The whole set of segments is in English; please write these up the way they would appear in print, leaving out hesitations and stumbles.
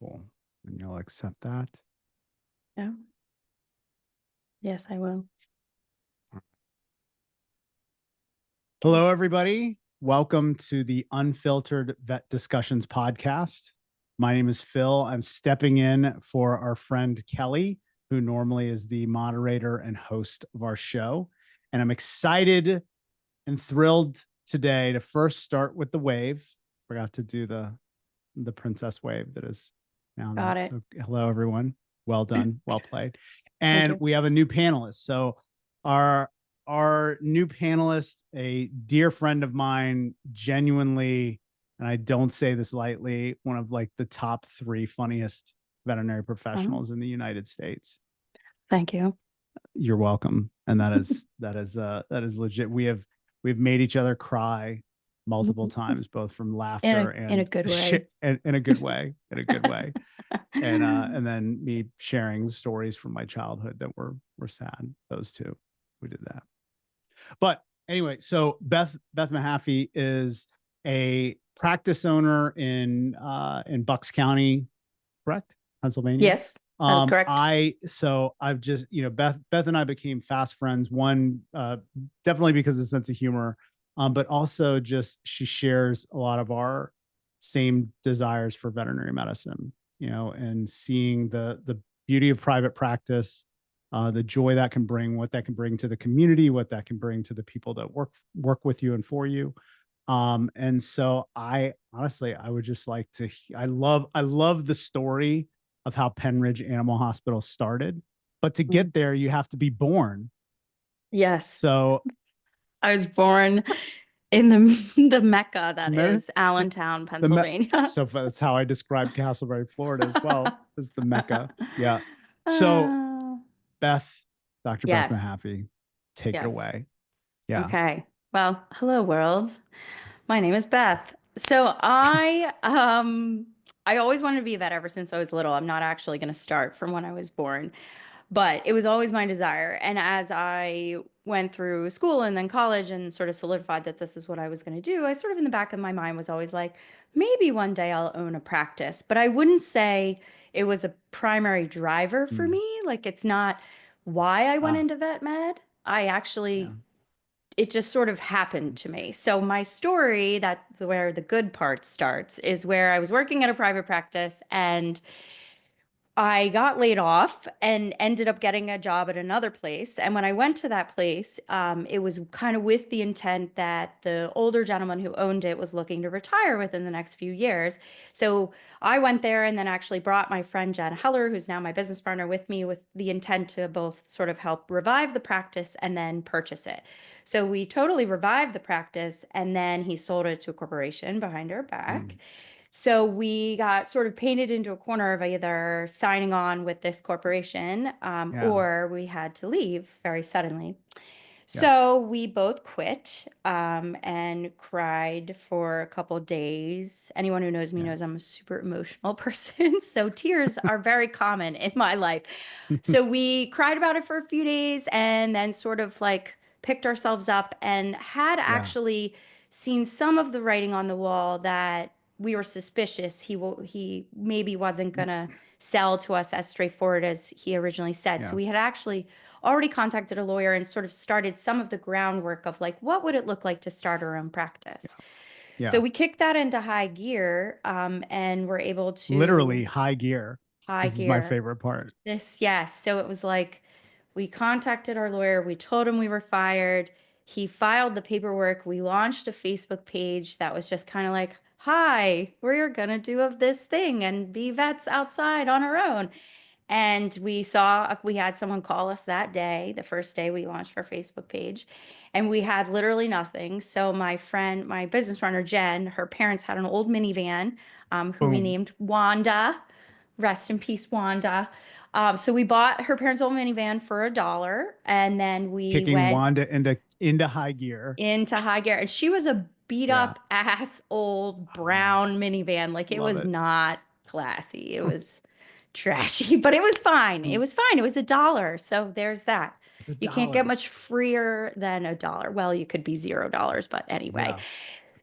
Cool. And you'll accept that. Yeah. Yes, I will. Hello, everybody. Welcome to the Unfiltered Vet Discussions podcast. My name is Phil. I'm stepping in for our friend Kelly, who normally is the moderator and host of our show. And I'm excited and thrilled today to first start with the wave. Forgot to do the princess wave that is now Got that. it. So hello, everyone. Well done. Well played. Thank And you. we have a new panelist. So our new panelist, a dear friend of mine, genuinely, and I don't say this lightly, one of like the top 3 funniest veterinary Oh, professionals in the United States. thank you. You're welcome. And that is legit. We've made each other cry multiple times, both from laughter In a and good way. in a good way, in a good way. And then me sharing stories from my childhood that were sad. Those two, we did that. But anyway, so Beth Mahaffey is a practice owner in Bucks County, correct? Pennsylvania. Yes, that is correct. I've just, Beth and I became fast friends. One, definitely because of the sense of humor, but also just she shares a lot of our same desires for veterinary medicine, and seeing the beauty of private practice, the joy that can bring, what that can bring to the community, what that can bring to the people that work with you and for you. And so I honestly, I would just like to, I love the story of how Penridge Animal Hospital started, but to Mhm. get there, you have to be born. Yes, So I was born in the the Mecca that the, is Allentown, the Pennsylvania. so that's how I describe Castleberry, Florida as well, as the Mecca. Yeah. So Uh, Beth, Dr. Beth yes, Mahaffey, take it yes. away. Yeah. Okay. Well, hello world. My name is Beth. I always wanted to be a vet ever since I was little. I'm not actually going to start from when I was born. But it was always my desire. And as I went through school and then college and sort of solidified that this is what I was going to do, I sort of in the back of my mind was always like, maybe one day I'll own a practice. But I wouldn't say it was a primary driver for Mm. me. Like, it's not why I went Ah, into vet med. I yeah. actually, it just sort of happened to me. So my story, that where the good part starts, is where I was working at a private practice and I got laid off and ended up getting a job at another place. And when I went to that place, it was kind of with the intent that the older gentleman who owned it was looking to retire within the next few years. So I went there and then actually brought my friend Jen Heller, who's now my business partner, with me with the intent to both sort of help revive the practice and then purchase it. So we totally revived the practice and then he sold it to a corporation behind our back. Mm. So we got sort of painted into a corner of either signing on with this corporation, Yeah. or we had to leave very suddenly. Yeah. So we both quit, and cried for a couple days. Anyone who knows me Yeah. knows I'm a super emotional person. So tears are very common in my life. So we cried about it for a few days and then sort of like picked ourselves up and had Yeah. actually seen some of the writing on the wall that we were suspicious he maybe wasn't gonna sell to us as straightforward as he originally said. So Yeah. we had actually already contacted a lawyer and sort of started some of the groundwork of like what would it look like to start our own practice. So Yeah. we kicked that into high gear, and we're able Literally to high gear. high This is my gear. favorite part. Yes. So it was like we contacted our lawyer, we told him we were fired. He filed the paperwork. We launched a Facebook page that was just kind of like, hi, we're gonna do of this thing and be vets outside on our own. And we had someone call us that day, the first day we launched our Facebook page, and we had literally nothing. So my friend, my business partner, Jen, her parents had an old minivan, who we Boom. named Wanda. Rest in peace, Wanda. So we bought her parents' old minivan for $1, and then we Kicking went Wanda into high gear. into high gear. And she was a beat Yeah. up ass old Oh, brown minivan. Like it love was it. not classy. It was trashy, but it was fine. It was fine. It was $1. So there's that. It's a You can't get dollar. much freer than $1. Well, you could be $0, but anyway. Yeah.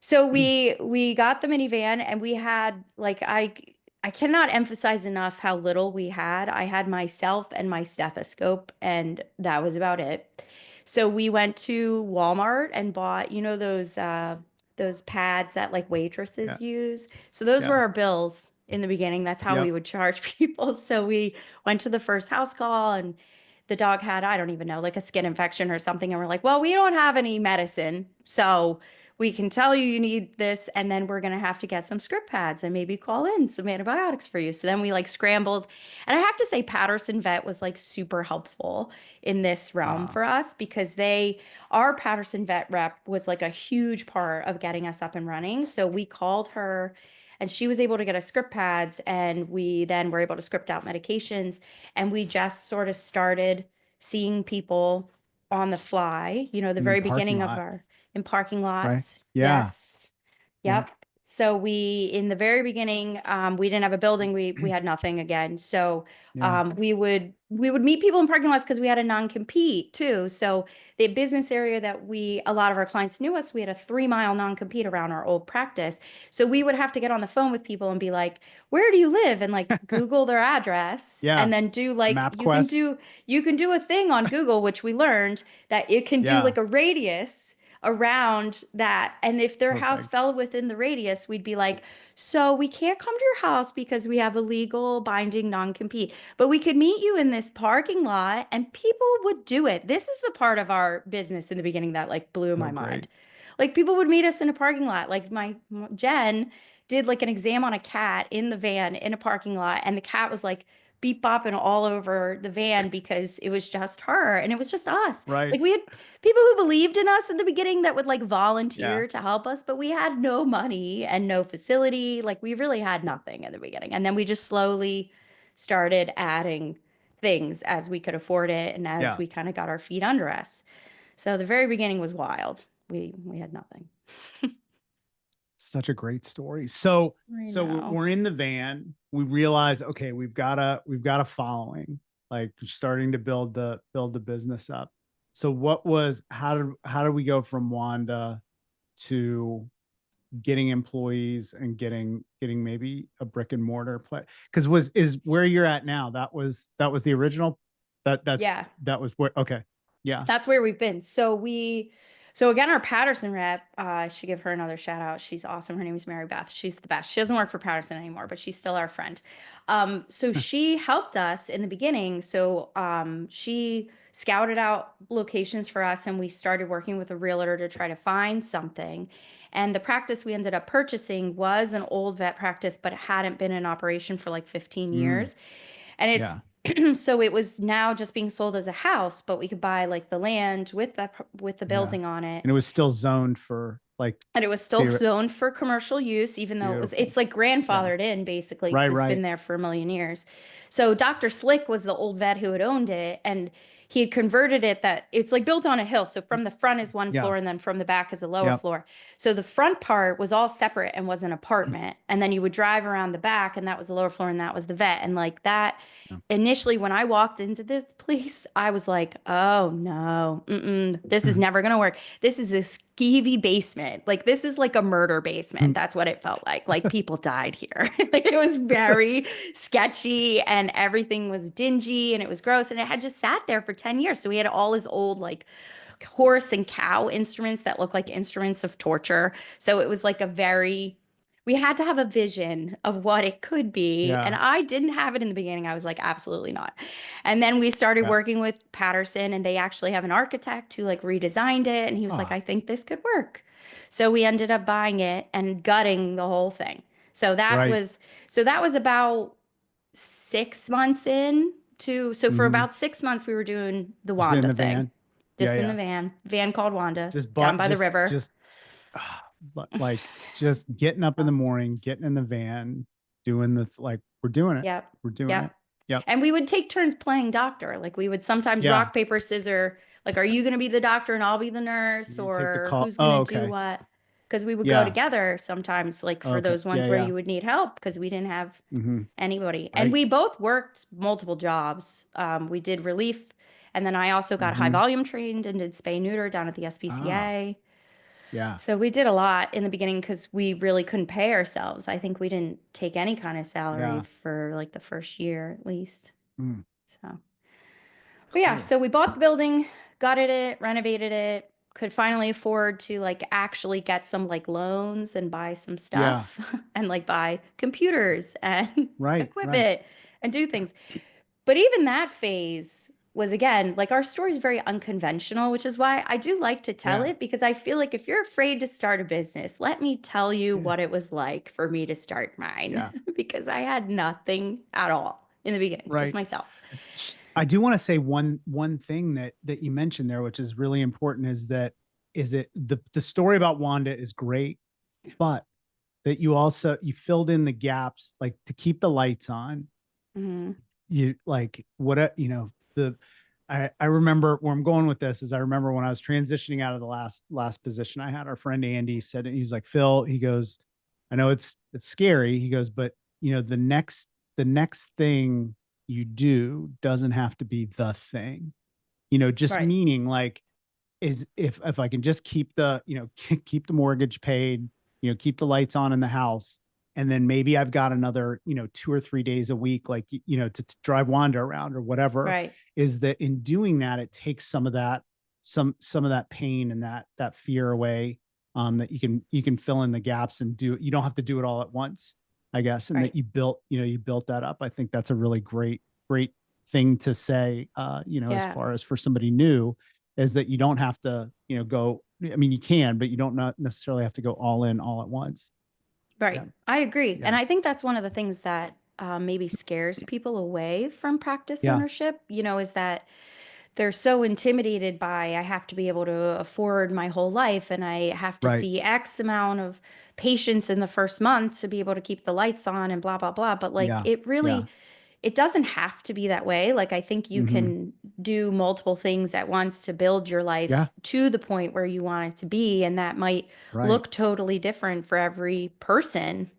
So we got the minivan and we had like I I cannot emphasize enough how little we had. I had myself and my stethoscope, and that was about it. So we went to Walmart and bought, those pads that like Yeah. waitresses use. So those were Yeah. our bills in the beginning. That's how we Yep. would charge people. So we went to the first house call, and the dog had, I don't even know, like a skin infection or something. And we're like, well, we don't have any medicine. So we can tell you you need this, and then we're going to have to get some script pads and maybe call in some antibiotics for you. So then we like scrambled. And I have to say, Patterson Vet was like super helpful in this realm Ah, for us because our Patterson Vet rep was like a huge part of getting us up and running. So we called her and she was able to get us script pads, and we then were able to script out medications, and we just sort of started seeing people on the fly, the in the very parking beginning of lot, our in parking right? lots. Yeah. Yes. Yeah. Yep. So in the very beginning, we didn't have a building. We had nothing again. So Yeah. we would meet people in parking lots because we had a non-compete too. So the business area that a lot of our clients knew us, we had a 3 mile non-compete around our old practice. So we would have to get on the phone with people and be like, where do you live? And like Google their address, Yeah. and then do like MapQuest. you can do a thing on Google, which we learned that it can do Yeah. like a radius around that. And if their house Perfect. fell within the radius, we'd be like, so we can't come to your house because we have a legal binding non-compete, but we could meet you in this parking lot, and people would do it. This is the part of our business in the beginning that like blew So my mind. great. Like people would meet us in a parking lot. Like my Jen did like an exam on a cat in the van in a parking lot, and the cat was like beep bopping all over the van because it was just her and it was just us. Right. Like we had people who believed in us in the beginning that would like Yeah. volunteer to help us, but we had no money and no facility. Like we really had nothing in the beginning. And then we just slowly started adding things as we could afford it and as Yeah. we kind of got our feet under us. So the very beginning was wild. We had nothing. Such a great story. So, I so know. we're in the van. We realize, okay, we've got a following, like starting to build the business up. So how did we go from Wanda to getting employees and getting maybe a brick and mortar play? Because is where you're at now, that was the original, Yeah. that was where, okay. Yeah. That's where we've been. So again, our Patterson rep, I should give her another shout out. She's awesome. Her name is Mary Beth. She's the best. She doesn't work for Patterson anymore, but she's still our friend. So she helped us in the beginning. So she scouted out locations for us, and we started working with a realtor to try to find something. And the practice we ended up purchasing was an old vet practice, but it hadn't been in operation for like 15 Mm, years. And it's yeah. so it was now just being sold as a house, but we could buy like the land with the Yeah. building on it. And it was still zoned for like And it was still theory. zoned for commercial use, even though Beautiful. it's like Yeah. grandfathered in basically Right. because it's been Right. there for a million years. So Dr. Slick was the old vet who had owned it, and he had converted it that it's like built on a hill. So from the front is one Yeah. floor, and then from the back is a lower Yep. floor. So the front part was all separate and was an apartment. And then you would drive around the back, and that was the lower floor, and that was the vet. And like that, Yeah. initially when I walked into this place, I was like, oh no, this is never gonna work. This is a skeevy basement. Like this is like a murder basement. That's what it felt like. Like people died here. Like it was very sketchy, and everything was dingy, and it was gross, and it had just sat there for 10 years. So we had all his old like horse and cow instruments that look like instruments of torture. So it was like we had to have a vision of what it could be. And Yeah. I didn't have it in the beginning. I was like, absolutely not. And then we started Yeah. working with Patterson, and they actually have an architect who like redesigned it. And he was like, Ah, I think this could work. So we ended up buying it and gutting the whole thing. So that right. was so that was about 6 months in so for Hmm. about 6 months we were doing the Just in Wanda the thing. van. Yeah. Just in the Yeah. van called Wanda, Just down but by the river. just like just getting up in the morning, getting in the van, doing like we're doing it. Yep. We're doing it. Yep. Yep. And we would take turns playing doctor. Like we would sometimes Yeah. rock, paper, scissor. Like, are you going to be the doctor and I'll be the nurse, You take the or call. who's going Oh, to do okay. what? Because we would go Yeah. together sometimes, like for Okay. those ones Yeah. where Yeah. you would need help because we didn't have Hmm. anybody. And Right. we both worked multiple jobs. We did relief. And then I also got high Hmm. volume trained and did spay neuter down at the Ah. SPCA. Yeah. So we did a lot in the beginning because we really couldn't pay ourselves. I think we didn't take any kind of salary Yeah. for like the first year at least. Mm, So, but yeah, cool. so we bought the building, gutted it, renovated it, could finally afford to like actually get some like loans and buy some Yeah. stuff and like buy computers and Right. Right. equipment and do things. But even that phase was again, like our story is very unconventional, which is why I do like to tell Yeah. it because I feel like if you're afraid to start a business, let me tell you Yeah. what it was like for me to start mine Yeah. because I had nothing at all in the beginning, just Right. myself. I do want to say one thing that you mentioned there, which is really important, is that is it the story about Wanda is great, but that you filled in the gaps, like to keep the lights on. Hmm. You like what you know the I remember where I'm going with this is I remember when I was transitioning out of the last position I had, our friend Andy said he was like, Phil, he goes, I know it's scary. He goes, but the next thing you do doesn't have to be the thing, just Right, meaning like is if I can just keep the keep the mortgage paid, keep the lights on in the house, and then maybe I've got another 2 or 3 days a week, like to drive Wanda around or whatever. right, Is that in doing that, it takes some of that pain and that fear away. That you can fill in the gaps and do. You don't have to do it all at once, I guess, and that right. you built that up. I think that's a really great thing to say. As Yeah. far as for somebody new is that you don't have to, go. I mean, you can, but you don't not necessarily have to go all in all at once. Right. Yeah. I agree. And Yeah. I think that's one of the things that maybe scares people away from practice Yeah. ownership, is that they're so intimidated by I have to be able to afford my whole life and I have to Right. see X amount of patients in the first month to be able to keep the lights on and blah, blah, blah. But like Yeah. it Yeah. really, it doesn't have to be that way. Like I think you Mm-hmm. can do multiple things at once to build your Yeah. life to the point where you want it to be. And that might Right. look totally different for every person.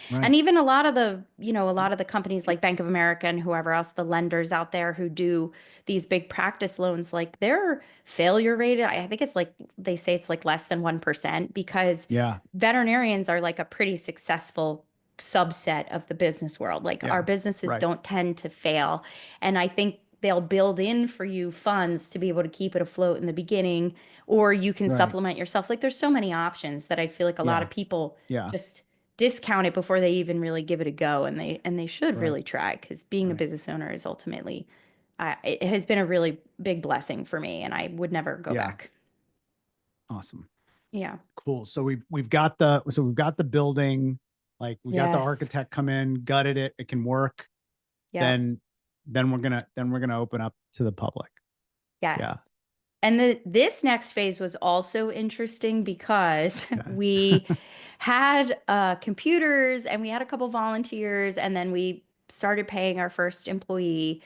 And Right. even a lot of the companies like Bank of America and whoever else, the lenders out there who do these big practice loans, like their failure rate, I think it's like they say it's like less than 1% because Yeah. veterinarians are like a pretty successful subset of the business world. Like our Yeah. businesses Right. don't tend to fail. And I think they'll build in for you funds to be able to keep it afloat in the beginning, or you can Right. supplement yourself. Like there's so many options that I feel like a lot Yeah. of people Yeah. just discount it before they even really give it a go, and they should Right. really try because being a Right. business owner is ultimately it has been a really big blessing for me, and I would never go Yeah. back. Awesome. Yeah. Cool. So we've got the building, like we got the Yes. architect come in, gutted it, it can work. Yep. Then we're gonna open up to the public. Yeah. Yes. And this next phase was also interesting because Okay. we had computers and we had a couple volunteers, and then we started paying our first employee.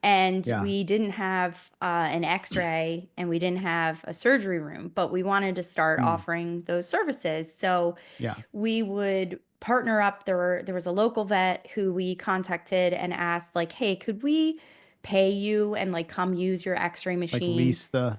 And Yeah. we didn't have an x-ray and we didn't have a surgery room, but we wanted to start Mm. offering those services. So Yeah. we would partner up. There was a local vet who we contacted and asked, like, hey, could we pay you and like come use your x-ray Like machine? lease the like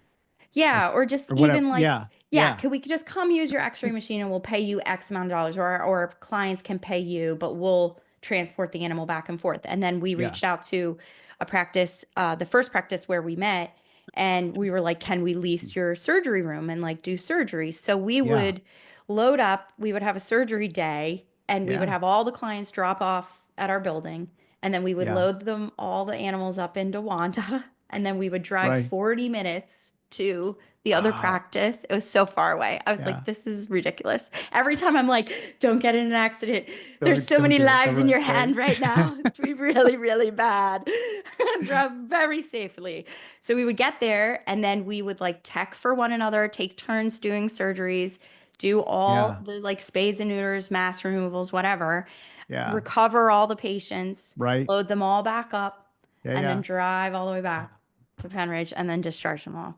Yeah, or just or whatever. even like, Yeah. yeah, Yeah. could we just come use your x-ray machine and we'll pay you X amount of dollars, or our clients can pay you, but we'll transport the animal back and forth. And then we Yeah. reached out to a practice, the first practice where we met, and we were like, can we lease your surgery room and like do surgery? So we Yeah. would load up, we would have a surgery day, and we would Yeah. have all the clients drop off at our building, and then we would Yeah. load them all the animals up into Wanda, and then we would drive Right. 40 minutes to the other Wow. practice. It was so far away. I was like, Yeah. this is ridiculous. Every time I'm like, don't get in an accident. There's so Don't many do it. lives in Right. your Right. hand right now. It'd be really, really bad. Drive very safely. So we would get there and then we would like tech for one another, take turns doing surgeries, do all Yeah. the like spays and neuters, mass removals, whatever, Yeah. recover all the patients, Right. load them all back up, Yeah. and then Yeah. drive all the way back to Penridge and then discharge them all.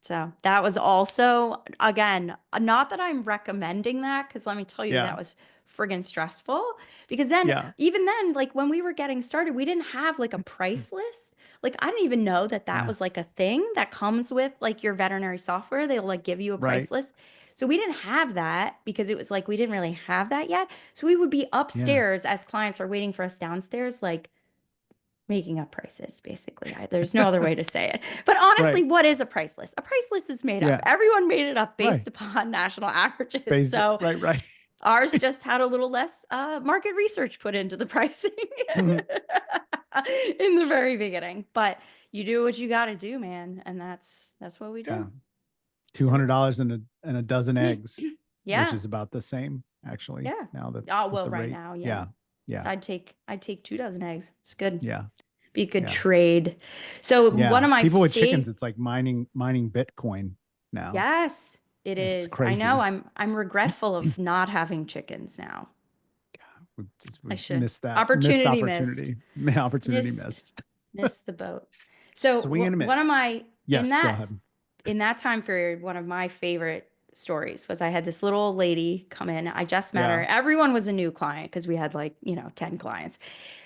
So that was also, again, not that I'm recommending that, because let me tell you, that Yeah. was friggin' stressful. Because then, Yeah. even then, like when we were getting started, we didn't have like a price list. Like I didn't even know that that Yeah. was like a thing that comes with like your veterinary software. They'll like give you a price Right. list. So we didn't have that because it was like we didn't really have that yet. So we would be Yeah. upstairs as clients are waiting for us downstairs, like making up prices, basically. There's no other way to say it. But honestly, Right. what is a price list? A price list is made up. Yeah. Everyone made it up based Right. upon national averages. Basic. So Right. Right. ours just had a little less market research put into the pricing Mhm. in the very beginning. But you do what you got to do, man, and that's what we Yeah. did. Yep. $200 and a dozen eggs, which Yeah, is about the same actually yeah. now that Oh with well, the right rate. now, yeah. Yeah. Yeah. I'd take 2 dozen eggs. It's good. Yeah. Be a good Yeah. trade. So one Yeah. of my People with chickens, favorite. it's like mining Bitcoin now. Yes, it It's is. I know. crazy. I'm regretful of not having chickens now. I We should. missed that missed Opportunity missed. opportunity. Opportunity Missed. missed. Missed the boat. So Swing and a one of miss. my Yes, go ahead. in that time period, one of my favorite stories was I had this little old lady come in. I just met her. Yeah. Everyone was a new client because we had like, 10 clients.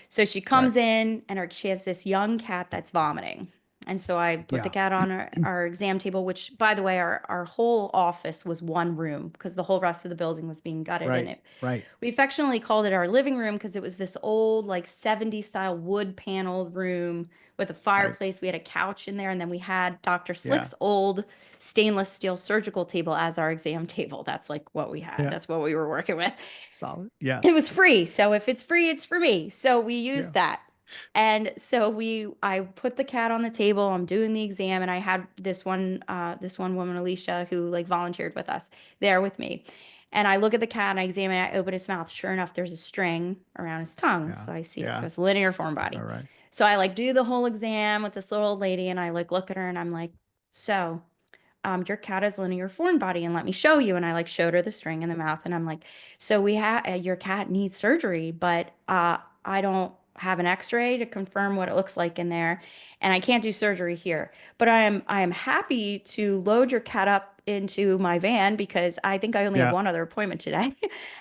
So she Right. comes in and she has this young cat that's vomiting. And so I put the Yeah. cat on our exam table, which by the way, our whole office was one room because the whole rest of the building was being gutted. And Right. it Right. we affectionately called it our living room because it was this old, like 70s style wood paneled room with a Right. fireplace. We had a couch in there, and then we had Dr. Yeah. Slick's old stainless steel surgical table as our exam table. That's like what we had. Yeah. That's what we were working with. Solid. Yeah. It was free. So if it's free, it's for me. So we used Yeah. that. And so I put the cat on the table. I'm doing the exam, and I had this one woman, Alicia, who like volunteered with us there with me. And I look at the cat and I examine it. I open his mouth. Sure enough, there's a string around his tongue. Yeah. So I see it. So Yeah. it's a linear form Right. body. Right. So I like do the whole exam with this little old lady, and I like look at her and I'm like, so your cat has linear foreign body, and let me show you. And I like showed her the string in the mouth, and I'm like, so we have your cat needs surgery, but I don't have an x-ray to confirm what it looks like in there, and I can't do surgery here, but I am happy to load your cat up into my van because I think I only have Yeah. one other appointment today.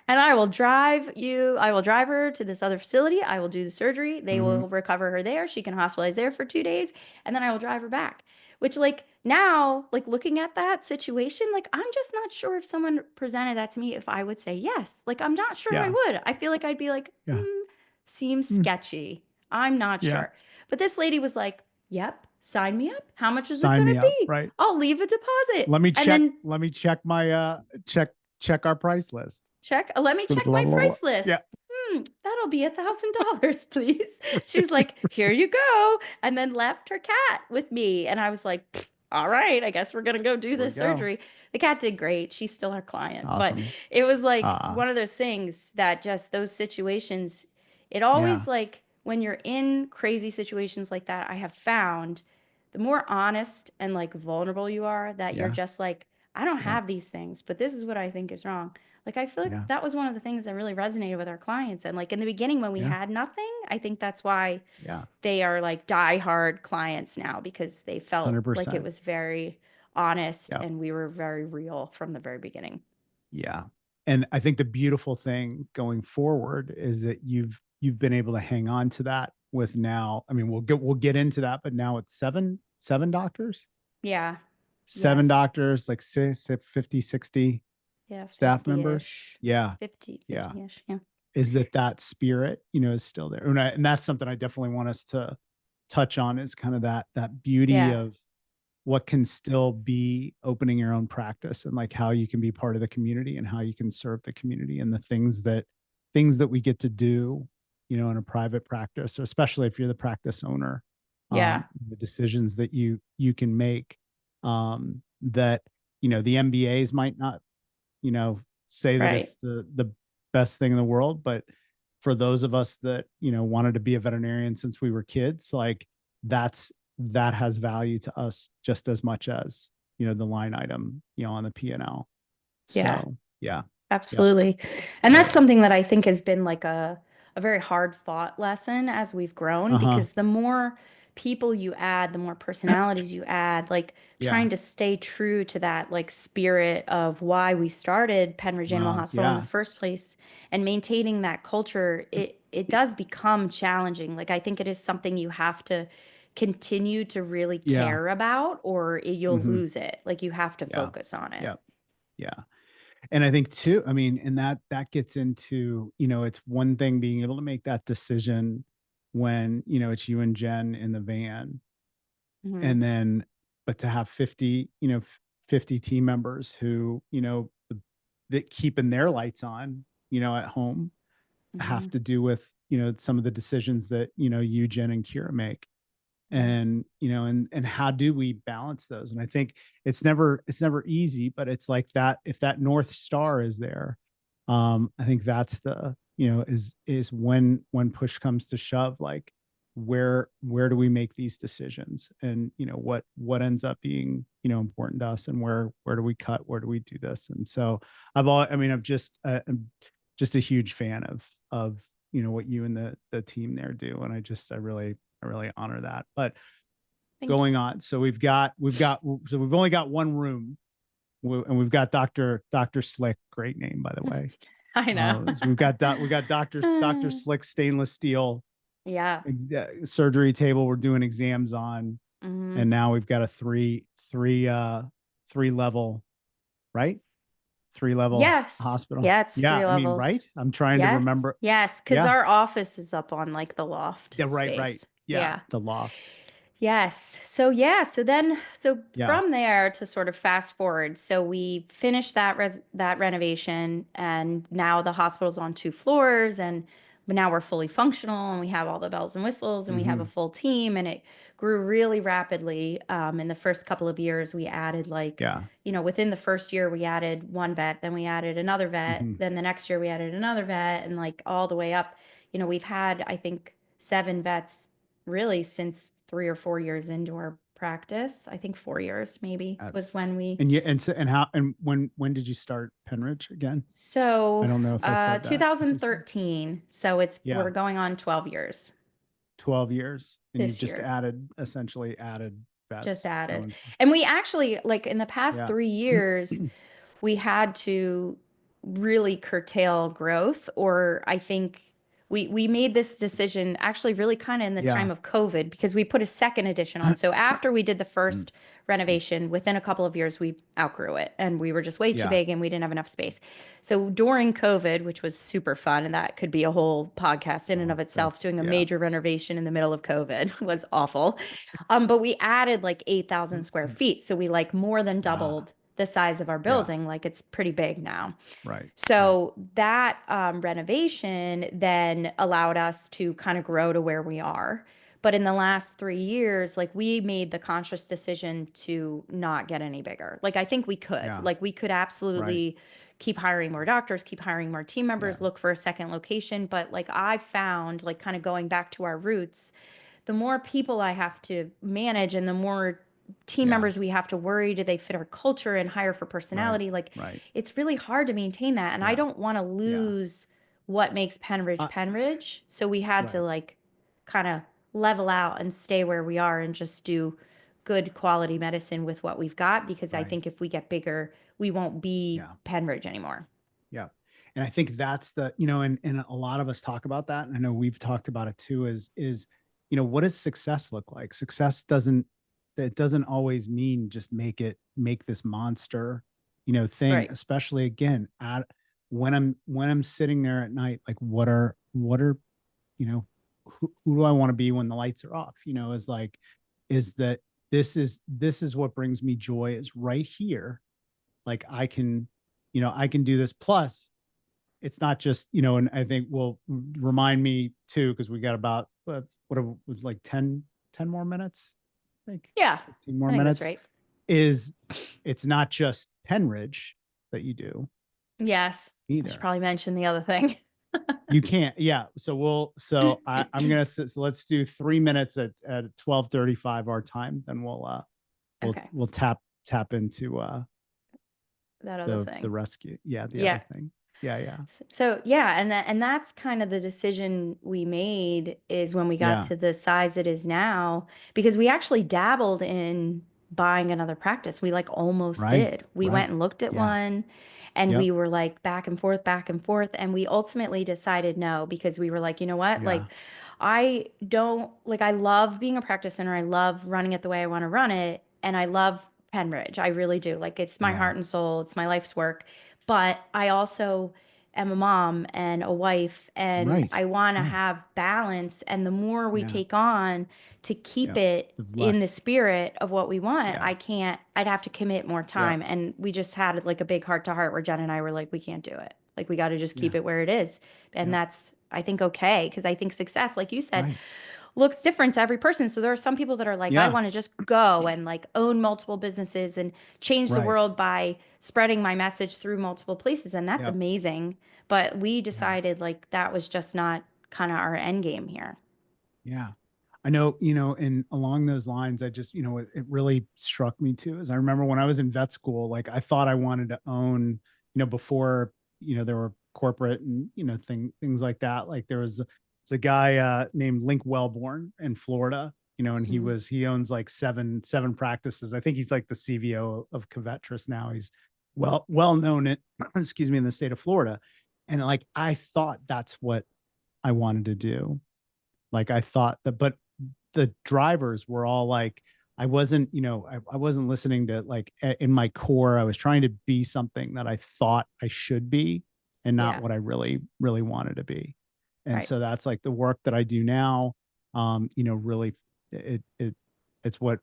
And I will drive her to this other facility. I will do the surgery. They Hmm. will recover her there. She can hospitalize there for 2 days, and then I will drive her back. Which, like, now, like, looking at that situation, like, I'm just not sure if someone presented that to me, if I would say yes. Like, I'm not sure I Yeah. would. I feel like I'd be like, Yeah. seems Mm. sketchy. I'm not Yeah. sure. But this lady was like, yep, sign me up. How much is it Sign going me to up. be? Right. I'll leave a deposit. Let me And check. then Let me check my check our price list. let me check my price Yeah. list. That'll be $1,000, please. She was like, here you go. And then left her cat with me. And I was like, all right, I guess we're going to go do Here we this go. surgery. The cat did great. She's still our client. But Awesome. it was like Ah. one of those things that just those situations, it Yeah. always like when you're in crazy situations like that, I have found the more honest and like vulnerable you are, that you're Yeah. just like, I don't Yeah. have these things, but this is what I think is wrong. Like, I feel like Yeah. that was one of the things that really resonated with our clients. And like in the beginning, when we Yeah. had nothing, I think that's why Yeah. they are like diehard clients now because they felt like it 100%. was very honest Yeah. and we were very real from the very beginning. Yeah. And I think the beautiful thing going forward is that you've been able to hang on to that with now. I mean, we'll get into that, but now it's seven doctors, Yeah. seven Yes. doctors, like 50, 60 Yeah. staff members. 50-ish. Yeah. 50, Yeah. 50-ish. Yeah. Is that spirit, is still there. And that's something I definitely want us to touch on, is kind of that beauty Yeah. of what can still be opening your own practice, and like how you can be part of the community and how you can serve the community, and the things that we get to do, in a private practice, or especially if you're the practice owner, Yeah. the decisions that you can make, that, the MBAs might not, say that Right. it's the best thing in the world, but for those of us that, wanted to be a veterinarian since we were kids, like that has value to us just as much as, the line item, on the P&L. Yeah. So yeah. Yep. Absolutely. And Yep. that's something that I think has been like a very hard fought lesson as we've grown Uh-huh. because the more people you add, the more personalities you add, like Yeah. trying to stay true to that like spirit of why we started Penridge Animal Well, Hospital in the yeah. first place and maintaining that culture, it does become challenging. Like I think it is something you have to continue to really Yeah. care about or you'll Hmm. lose it. Like you have to Yeah. focus on it. Yeah. Yeah. And I think too, I mean, and that gets into, it's one thing being able to make that decision when, it's you and Jen in the van, Mhm, and then, but to have 50, 50 team members who, that keeping their lights on, at home, have mhm, to do with, some of the decisions that, you, Jen and Kira make. mhm. And and how do we balance those? And I think it's never easy, but it's like that, if that north star is there, I think that's the, is when push comes to shove, like where do we make these decisions, and what ends up being, important to us, and where do we cut, where do we do this? And so I'm just a huge fan of what you and the team there do, and I really honor that. But Thank going you. on, so we've only got one room, and we've got Dr. Slick, great name by the way. I know. So we got Dr. Slick stainless steel Yeah. surgery table we're doing exams on, Mhm. and now we've got a three level, right? Three level Yes. hospital. Yeah, it's Yeah, three I mean, levels. right? I'm trying to Yes. remember. Yes, because Yeah. our office is up on like the loft Yeah, right. space. Yeah, Yeah. the loft. Yes. So yeah, so Yeah. from there to sort of fast forward. So we finished that renovation and now the hospital's on 2 floors and now we're fully functional and we have all the bells and whistles and we have a Hmm. full team and it grew really rapidly. In the first couple of years, we added like, Yeah. within the first year we added one vet, then we added another vet, Hmm. then the next year we added another vet and like all the way up. We've had, I think, 7 vets really since 3 or 4 years into our practice. I think 4 years maybe was That's when we. and yeah, and so and how and when did you start Penridge again? I So, don't know if I said that. If you said, 2013. So we're yeah, going on 12 years 12 years, and you this just year. essentially added Just vets added. going. And we actually, like in the past Yeah. 3 years, we had to really curtail growth, or I think we made this decision actually really kind of in the time Yeah. of COVID because we put a second addition on. So after we did the first renovation, within a couple of years, we outgrew it and we were just way too Yeah. big and we didn't have enough space. So during COVID, which was super fun, and that could be a whole podcast in and of Oh, itself, that's doing a yeah. major renovation in the middle of COVID was awful. But we added like 8,000 square feet. So we like more than Ah, doubled the size of our yeah. building. Like it's pretty big now. Right. Right. So that renovation then allowed us to kind of grow to where we are. But in the last 3 years, like we made the conscious decision to not get any bigger. Like I think we could. Yeah. Like we could Right. absolutely keep hiring more doctors, keep hiring more team Yeah. members, look for a second location. But like I found, like kind of going back to our roots, the more people I have to manage and the more team Yeah. members we have to worry, do they fit our culture and hire for Right. personality? Like Right. it's really hard to maintain that. And I Yeah. don't want to Yeah. lose what makes Penridge Uh, Penridge. So we had to right. like kind of level out and stay where we are and just do good quality medicine with what we've got because I Right. think if we get bigger, we won't be Yeah. Penridge anymore. Yeah. And I think that's the, and a lot of us talk about that. And I know we've talked about it too, is, what does success look like? Success it doesn't always mean just make this monster, thing, Right. especially again, at when I'm sitting there at night, like what are, who do I want to be when the lights are off? Is like, is that this is what brings me joy, is right here. Like I can do this. Plus, it's not just, and I think will remind me too, because we got about what it was like 10 more minutes, I think Yeah. 15 more I think that's minutes, right. is it's not just Penridge that you do Yes. I should either. probably mention the other thing. You can't. Yeah. I'm going to, so let's do 3 minutes at 12:35 our time. Then we'll, Okay. we'll tap into, That other the thing. rescue. Yeah. The other Yeah. thing. Yeah. Yeah. So yeah, and that's kind of the decision we made is when we got Yeah. to the size it is now, because we actually dabbled in buying another practice. We like almost Right. did. We went Right. and looked at Yeah. one and Yep. we were like back and forth, and we ultimately decided no because we were like, you know what? Yeah. Like I don't like I love being a practice owner. I love running it the way I want to run it, and I love Penridge. I really do. Like it's my Yeah. heart and soul. It's my life's work. but I also am a mom and a wife, and Right. I want to Yeah. have balance. And the more we Yeah. take on to keep Yep. it in the Less. spirit of what we want, Yeah. I'd have to commit more Yep. time. And we just had like a big heart to heart where Jen and I were like, we can't do it. Like, we got to just keep Yeah. it where it is. And Yep. that's, I think, okay. Because I think success, like you said, Right. looks different to every person. So there are some people that are like, I Yeah. want to just go and like own multiple businesses and change the Right. world by spreading my message through multiple places. And that's Yep. amazing. But we Yeah. decided like that was just not kind of our end game here. Yeah. I know, and along those lines, I just, it really struck me too, is I remember when I was in vet school, like I thought I wanted to own, before, there were corporate and, things like that. Like there's a guy named Link Wellborn in Florida, and Mhm. he owns like seven practices. I think he's like the CVO of Covetrus now. He's well known it, excuse me, in the state of Florida. And like I thought that's what I wanted to do. Like I thought that, but the drivers were all like, I wasn't, I wasn't listening to like in my core, I was trying to be something that I thought I should be and not Yeah. what I really wanted to be. And Right. so that's like the work that I do now. Really it it's what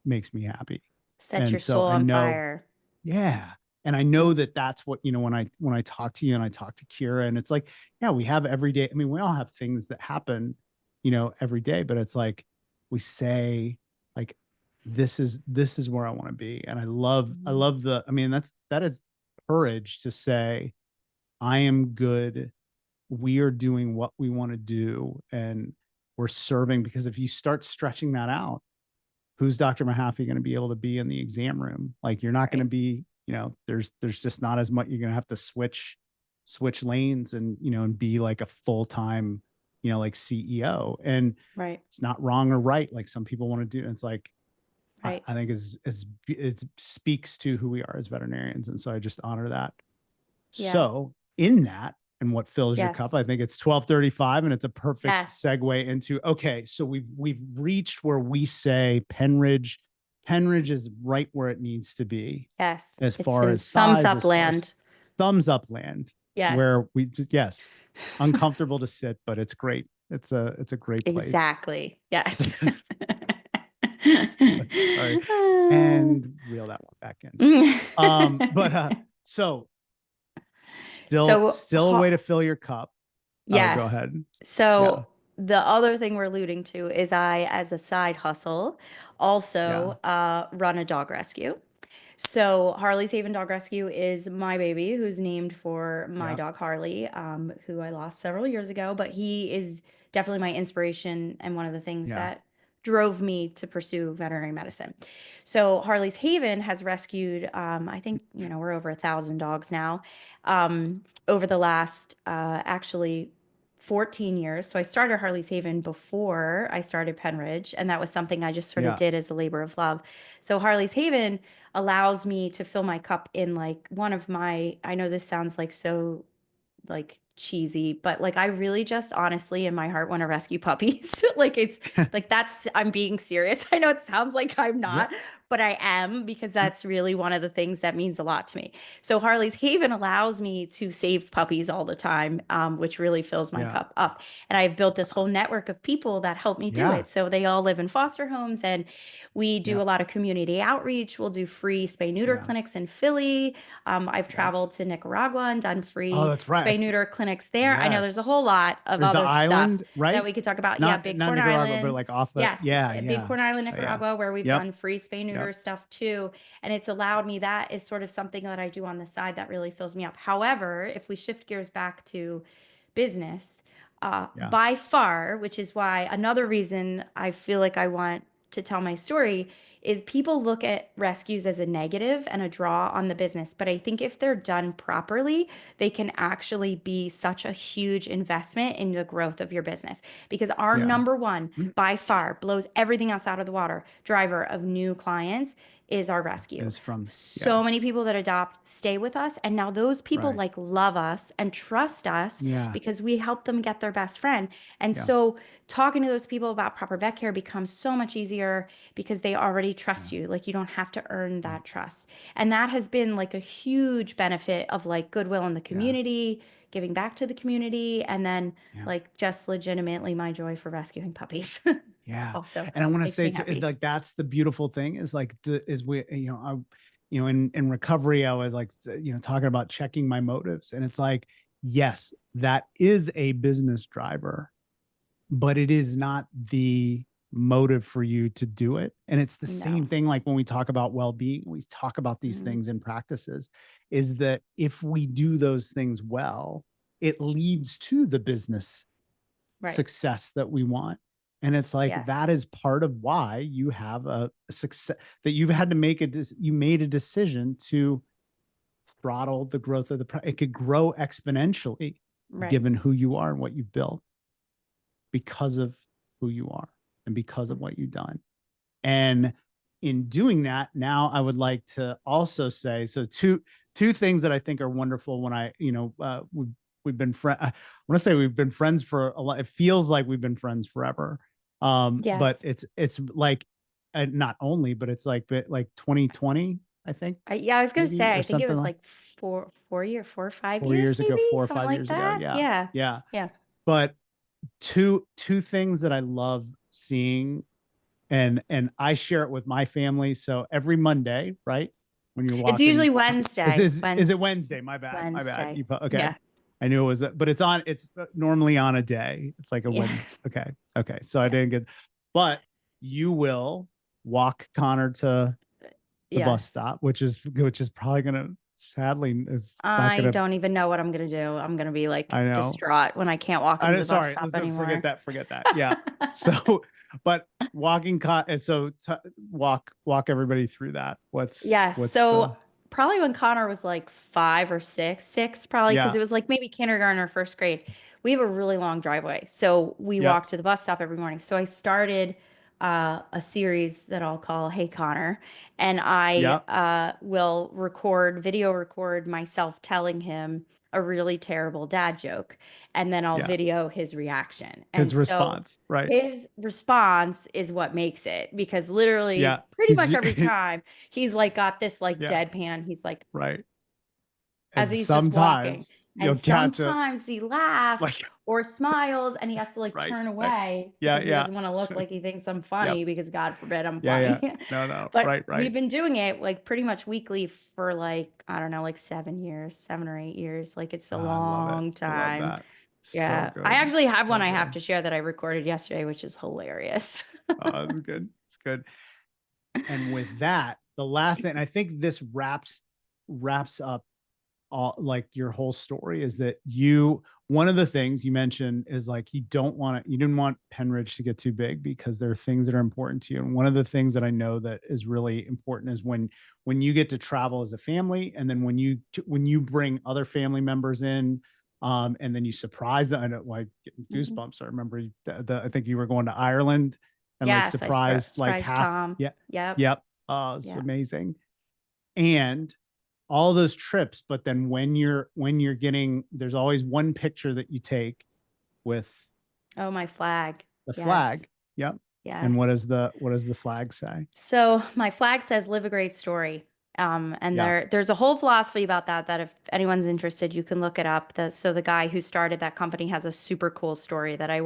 makes me happy. Set And your so soul I on know, fire. yeah. And I know that that's what, when I talk to you and I talk to Kira, and it's like, yeah, we have every day. I mean, we all have things that happen, every day, but it's like we say, like, this is where I want to be. And I Mhm. love I mean, that is courage to say, I am good. We are doing what we want to do, and we're serving. Because if you start stretching that out, who's Dr. Mahaffey going to be able to be in the exam room? Like you're not going to Right. be, there's just not as much. You're going to have to switch lanes and, and be like a full-time, like CEO. And Right. it's not wrong or right. Like some people want to do. It's like, Right. I think is it speaks to who we are as veterinarians. And so I just honor that. Yeah. So in that, and what fills your cup, I Yes. think it's 12:35, and it's a perfect Yes. segue into, okay, so we've reached where we say Penridge is right where it needs to be Yes. as It's far in as thumbs size, up as far as land. thumbs up land, Yes. where we just, yes, uncomfortable to sit, but it's great. It's a great place. Exactly. So, Yes. sorry, and reel that one back in. But so So, still a way to fill your cup. Oh, go yes. ahead. Yeah. So the other thing we're alluding to is I, as a side hustle, Yeah. also run a dog rescue. So Harley's Haven Dog Rescue is my baby, who's named for my Yeah. dog Harley, who I lost several years ago. But he is definitely my inspiration and one of the things Yeah. that drove me to pursue veterinary medicine. So Harley's Haven has rescued, I think, we're over 1,000 dogs now, over the last actually 14 years. So I started Harley's Haven before I started Penridge, and that was something I just sort of Yeah. did as a labor of love. So Harley's Haven allows me to fill my cup in like one of my, I know this sounds like so like cheesy, but like I really just honestly in my heart want to rescue puppies. Like it's like that's I'm being serious. I know it sounds like I'm Yeah. not, but I am because that's really one of the things that means a lot to me. So Harley's Haven allows me to save puppies all the time, which really fills my Yeah. cup up. And I've built this whole network of people that help me do Yeah. it. So they all live in foster homes, and we do Yeah. a lot of community outreach. We'll do free spay neuter Yeah. clinics in Philly. I've Yeah. traveled to Nicaragua and done Oh, free that's right. spay neuter clinics there. I know there's a Yes. whole lot of There's the other stuff island, that right? we could talk about. Yeah, Not Bighorn Nicaragua, but Island. like off the, Yes, yeah. Yeah. Bighorn Island, Oh, yeah. Nicaragua, where we've Yep. done free spay neuter Yep. stuff too. And it's allowed me, that is sort of something that I do on the side that really fills me up. However, if we shift gears back to business, Yeah. by far, which is why another reason I feel like I want to tell my story is people look at rescues as a negative and a draw on the business. But I think if they're done properly, they can actually be such a huge investment in the growth of your business. Because our Yeah. number one, by far, blows everything else out of the water, driver of new clients is our rescue. Is from, yeah, So many people that adopt stay with us, and now those people right. like love us and trust us Yeah, because we help them get their best friend. And yeah, so talking to those people about proper vet care becomes so much easier because they already yeah, trust you. Like you don't have to earn yeah, that trust. And that has been like a huge benefit of like goodwill in the yeah, community, giving back to the community, and then yeah. like just legitimately my joy for rescuing puppies Yeah. also And I want to makes say me too, is happy. like, that's the beautiful thing is like is we, in recovery, I was like, talking about checking my motives. And it's like, yes, that is a business driver, but it is not the motive for you to do it. And it's the same No. thing like when we talk about well-being, we talk about these Mhm. things in practices, is that if we do those things well, it leads to the business Right. success that we want. And it's like Yes. that is part of why you have a success, that you've had to you made a decision to throttle the growth of it could grow exponentially Right. given who you are and what you've built, because of who you are and because of what you've done. And in doing that, now I would like to also say, so two things that I think are wonderful when we've been friends. I want to say we've been friends for a lot. It feels like we've been friends forever. But Yes. it's like, not only, but it's like 2020, I think, Yeah, I was gonna maybe, say, or I think it something was like like 4 or 5 years, 4 years ago, maybe four or something five like years ago. that. Yeah. Yeah. Yeah. Yeah. But two things that I love seeing, and I share it with my family. So every Monday, right, when you're It's usually walking, Wednesday. is it Wednesday? My bad, my bad. Wednesday. Okay, Yeah. I knew it was, but it's normally on a day. It's like a Wednesday. Yes. Okay, okay. So I Yeah. didn't get, but you will walk Connor to the bus Yes. stop, which is probably gonna, sadly, it's not I gonna. don't even know what I'm gonna do. I'm gonna be like I know. distraught when I can't walk him to the bus Sorry, stop let's forget anymore. that. Forget that. Yeah. So, but and so walk everybody through that. Yes. What's So the, probably when Connor was like 5 or 6, six probably, because yeah. it was like maybe kindergarten or first grade. We have a really long driveway. So we Yep. walk to the bus stop every morning. So I started a series that I'll call Hey Connor. And I Yep. will video record myself telling him a really terrible dad joke. And then I'll Yeah. video his reaction. And His so response, right? his response is what makes it because literally Yeah. pretty much every time he's like got this like Yeah. deadpan. He's like, Right. as And he's just walking. sometimes And you'll catch a, sometimes he laughs like, or smiles and he has to like right. turn Right. away Yeah. because he Yeah. doesn't want to look like he thinks I'm Yep. funny because God forbid I'm Yeah. funny. Yeah. No. No. But Right. we've Right. been doing it like pretty much weekly for like, I don't know, like 7 years, 7 or 8 years. Like it's a I love it. long I love time. that. So Yeah. I good. actually have one So I have good. to share that I recorded yesterday, which is hilarious. Oh, it's good. It's good. And with that, the last thing, I think this wraps up all, like, your whole story, is that one of the things you mentioned is like, you didn't want Penridge to get too big because there are things that are important to you. And one of the things that I know that is really important is when you get to travel as a family, and then when you bring other family members in, and then you surprise them. I know, like, getting Mhm. goosebumps. I remember I think you were going to Ireland and like Yes, I surprise like surprised half. Tom. Yeah. Yep. Yep. It's Yep. amazing. And all those trips, but then when you're getting, there's always one picture that you take with Oh, my flag. the Yes. flag. Yep. And what Yes. does the flag say? So my flag says live a great story. And Yeah. there's a whole philosophy about that if anyone's interested, you can look it up. So the guy who started that company has a super cool story that I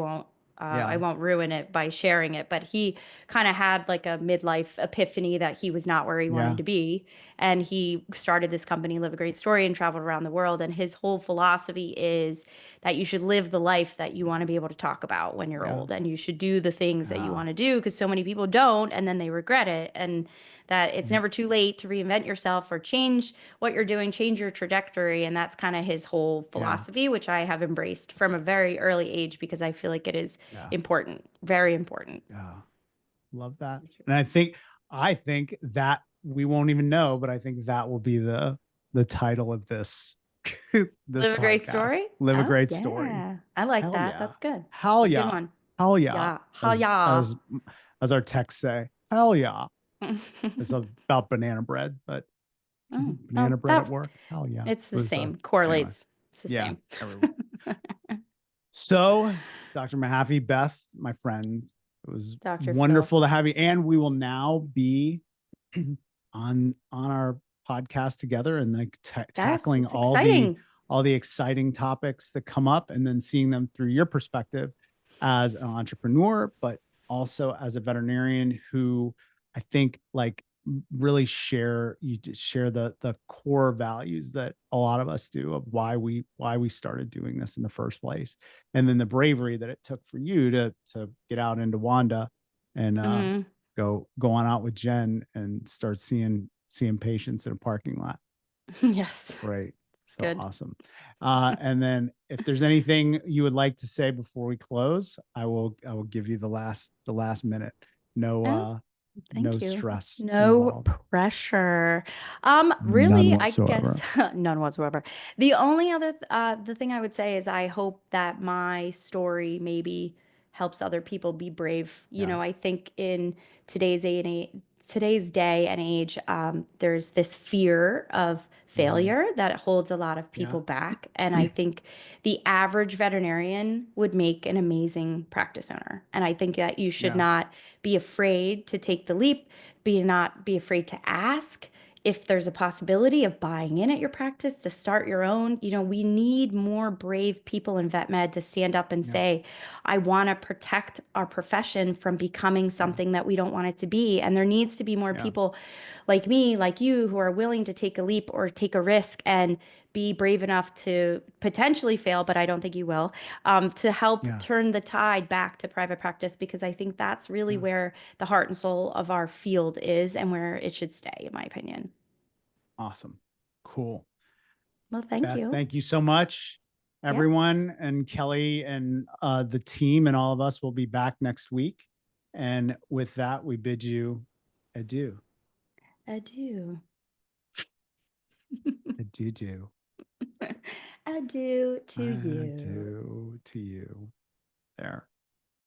Yeah. won't ruin it by sharing it, but he kind of had like a midlife epiphany that he was not where he wanted Yeah. to be. And he started this company, Live a Great Story, and traveled around the world. And his whole philosophy is that you should live the life that you want to be able to talk about when you're Yeah. old. And you should do the things that you Yeah. want to do because so many people don't, and then they regret it. And that it's Yeah. never too late to reinvent yourself or change what you're doing, change your trajectory. And that's kind of his whole Yeah. philosophy, which I have embraced from a very early age because I feel like it is Yeah. important, very important. Yeah. Love that. And I think that we won't even know, but I think that will be the title of this this Live a great podcast. story. Live a Oh, great story. yeah. I like Hell that. yeah. That's good. Hell That's a good yeah. one. Hell yeah. Yeah. Ha As yeah. as as our texts say. Hell yeah. It's about banana bread, but Oh, banana oh, bread at that work. Hell yeah. It it's the was same. anyway. Correlates. It's the Yeah. same. Everywhere. So, Dr. Mahaffey, Beth, my friend, it was Dr. Phil. wonderful to have you. And we will now be on our podcast together and like Yes, tackling it's exciting. all the exciting topics that come up and then seeing them through your perspective as an entrepreneur, but also as a veterinarian who I think like really share the core values that a lot of us do of why we started doing this in the first place, and then the bravery that it took for you to get out into Wanda and Hmm. go on out with Jen and start seeing patients in a parking lot. Yes, Right. So good. awesome. And then if there's anything you would like to say before we close, I will give you the last minute. No Oh, no thank you. stress No involved. pressure. None Really, I guess whatsoever. none whatsoever. The only other the thing I would say is I hope that my story maybe helps other people be brave. You Yeah. know, I think in today's today's day and age, there's this fear of Mhm. failure that holds a lot of Yeah. people back. And I think the average veterinarian would make an amazing practice owner. And I think that you should Yeah. not be afraid to take the leap, not be afraid to ask if there's a possibility of buying in at your practice to start your own. You know, we need more brave people in vet med to stand up and Yeah. say, I want to protect our profession from becoming Yeah. something that we don't want it to be. And there needs to be more Yeah. people like me, like you, who are willing to take a leap or take a risk and be brave enough to potentially fail, but I don't think you will, to help Yeah. turn the tide back to private practice, because I think that's really Yeah. where the heart and soul of our field is and where it should stay, in my opinion. Awesome. Cool. Well, thank Beth, you. thank you so much. Yep. Everyone and Kelly and the team and all of us will be back next week. And with that, we bid you adieu. Adieu. Adieu. Adieu to you. Adieu to you. There.